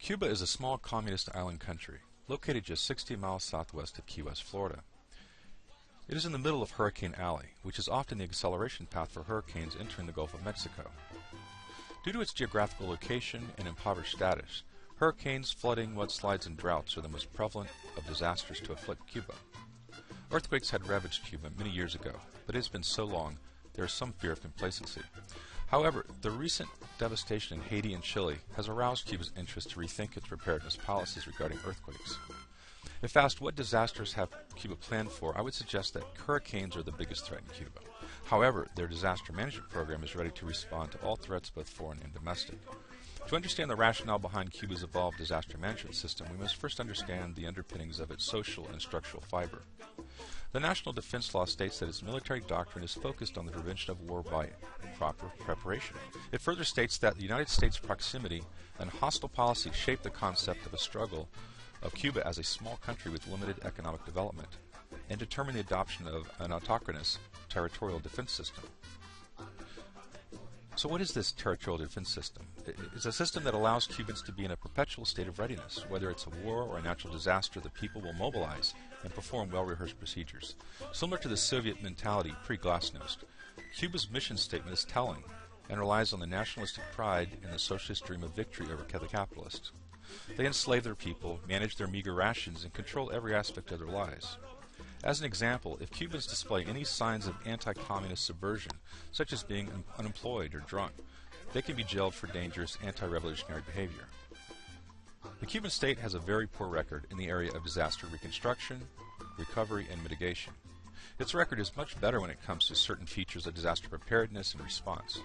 Cuba is a small communist island country, located just 60 miles southwest of Key West, Florida. It is in the middle of Hurricane Alley, which is often the acceleration path for hurricanes entering the Gulf of Mexico. Due to its geographical location and impoverished status, hurricanes, flooding, mudslides, and droughts are the most prevalent of disasters to afflict Cuba. Earthquakes had ravaged Cuba many years ago, but it has been so long there is some fear of complacency. However, the recent devastation in Haiti and Chile has aroused Cuba's interest to rethink its preparedness policies regarding earthquakes. If asked what disasters have Cuba planned for, I would suggest that hurricanes are the biggest threat in Cuba. However, their disaster management program is ready to respond to all threats, both foreign and domestic. To understand the rationale behind Cuba's evolved disaster management system, we must first understand the underpinnings of its social and structural fiber. The National Defense Law states that its military doctrine is focused on the prevention of war by proper preparation. It further states that the United States' proximity and hostile policy shape the concept of a struggle of Cuba as a small country with limited economic development, and determine the adoption of an autochthonous territorial defense system. So what is this territorial defense system? It's a system that allows Cubans to be in a perpetual state of readiness. Whether it's a war or a natural disaster, the people will mobilize and perform well-rehearsed procedures. Similar to the Soviet mentality pre-Glasnost, Cuba's mission statement is telling and relies on the nationalistic pride and the socialist dream of victory over the capitalists. They enslave their people, manage their meager rations, and control every aspect of their lives. As an example, if Cubans display any signs of anti-communist subversion, such as being unemployed or drunk, they can be jailed for dangerous anti-revolutionary behavior. The Cuban state has a very poor record in the area of disaster reconstruction, recovery, and mitigation. Its record is much better when it comes to certain features of disaster preparedness and response.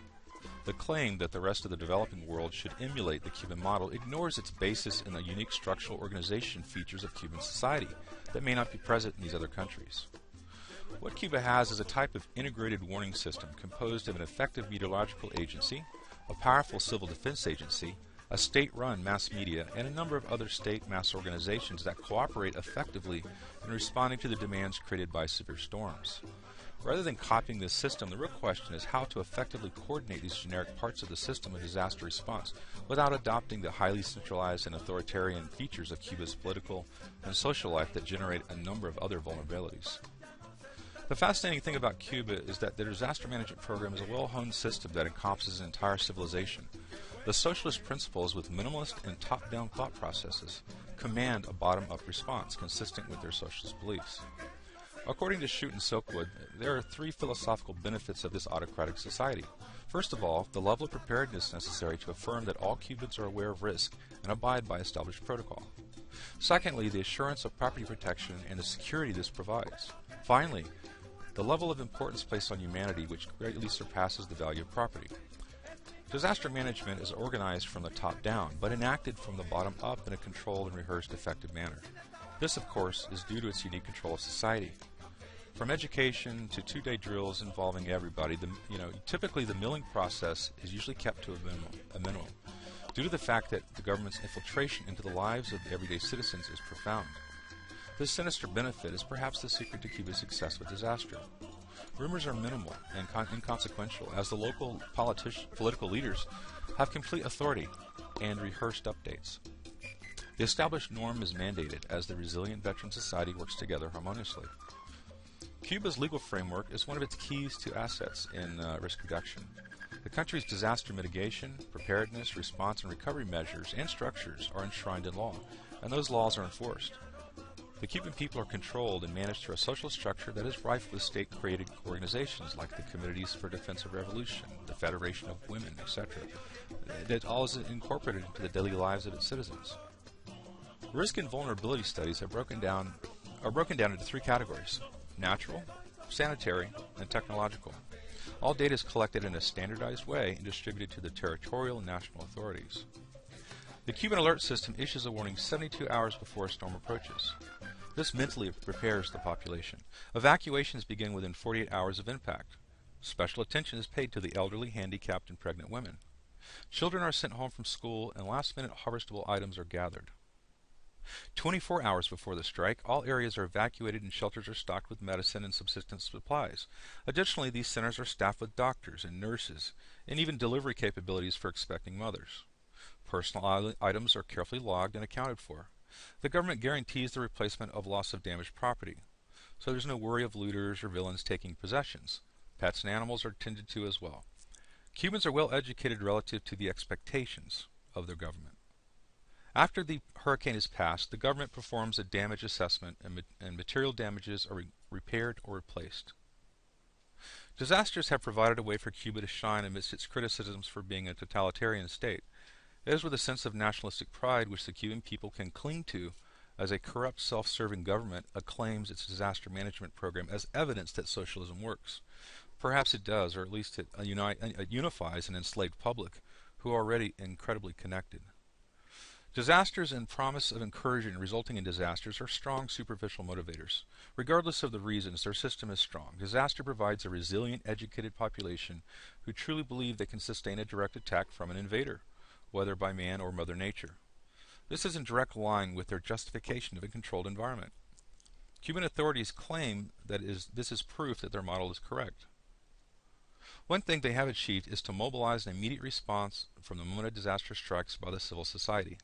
The claim that the rest of the developing world should emulate the Cuban model ignores its basis in the unique structural organization features of Cuban society that may not be present in these other countries. What Cuba has is a type of integrated warning system composed of an effective meteorological agency, a powerful civil defense agency, a state-run mass media, and a number of other state mass organizations that cooperate effectively in responding to the demands created by severe storms. Rather than copying this system, the real question is how to effectively coordinate these generic parts of the system of disaster response without adopting the highly centralized and authoritarian features of Cuba's political and social life that generate a number of other vulnerabilities. The fascinating thing about Cuba is that their disaster management program is a well-honed system that encompasses an entire civilization. The socialist principles, with minimalist and top-down thought processes, command a bottom-up response consistent with their socialist beliefs. According to Shute and Silkwood, there are three philosophical benefits of this autocratic society. First of all, the level of preparedness necessary to affirm that all Cubans are aware of risk and abide by established protocol. Secondly, the assurance of property protection and the security this provides. Finally, the level of importance placed on humanity, which greatly surpasses the value of property. Disaster management is organized from the top down, but enacted from the bottom up in a controlled and rehearsed effective manner. This, of course, is due to its unique control of society. From education to two-day drills involving everybody, typically the milling process is usually kept to a minimum, due to the fact that the government's infiltration into the lives of the everyday citizens is profound. This sinister benefit is perhaps the secret to Cuba's success with disaster. Rumors are minimal and inconsequential, as the local political leaders have complete authority and rehearsed updates. The established norm is mandated as the resilient veteran society works together harmoniously. Cuba's legal framework is one of its keys to assets in risk reduction. The country's disaster mitigation, preparedness, response, and recovery measures and structures are enshrined in law, and those laws are enforced. The Cuban people are controlled and managed through a social structure that is rife with state-created organizations like the Committees for Defense of Revolution, the Federation of Women, etc. That all is incorporated into the daily lives of its citizens. Risk and vulnerability studies are broken down into three categories: natural, sanitary, and technological. All data is collected in a standardized way and distributed to the territorial and national authorities. The Cuban alert system issues a warning 72 hours before a storm approaches. This mentally prepares the population. Evacuations begin within 48 hours of impact. Special attention is paid to the elderly, handicapped, and pregnant women. Children are sent home from school, and last-minute harvestable items are gathered. 24 hours before the strike, all areas are evacuated and shelters are stocked with medicine and subsistence supplies. Additionally, these centers are staffed with doctors and nurses, and even delivery capabilities for expecting mothers. Personal items are carefully logged and accounted for. The government guarantees the replacement of loss of damaged property, so there's no worry of looters or villains taking possessions. Pets and animals are tended to as well. Cubans are well educated relative to the expectations of their government. After the hurricane is passed, the government performs a damage assessment and material damages are repaired or replaced. Disasters have provided a way for Cuba to shine amidst its criticisms for being a totalitarian state. It is with a sense of nationalistic pride which the Cuban people can cling to as a corrupt, self-serving government acclaims its disaster management program as evidence that socialism works. Perhaps it does, or at least it unifies an enslaved public who are already incredibly connected. Disasters and promise of encouragement resulting in disasters are strong superficial motivators. Regardless of the reasons, their system is strong. Disaster provides a resilient, educated population who truly believe they can sustain a direct attack from an invader, whether by man or Mother Nature. This is in direct line with their justification of a controlled environment. Cuban authorities claim that this is proof that their model is correct. One thing they have achieved is to mobilize an immediate response from the moment a disaster strikes by the civil society.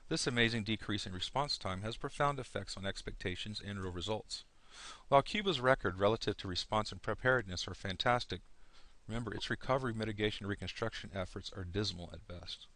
This amazing decrease in response time has profound effects on expectations and real results. While Cuba's record relative to response and preparedness are fantastic, remember its recovery, mitigation, and reconstruction efforts are dismal at best.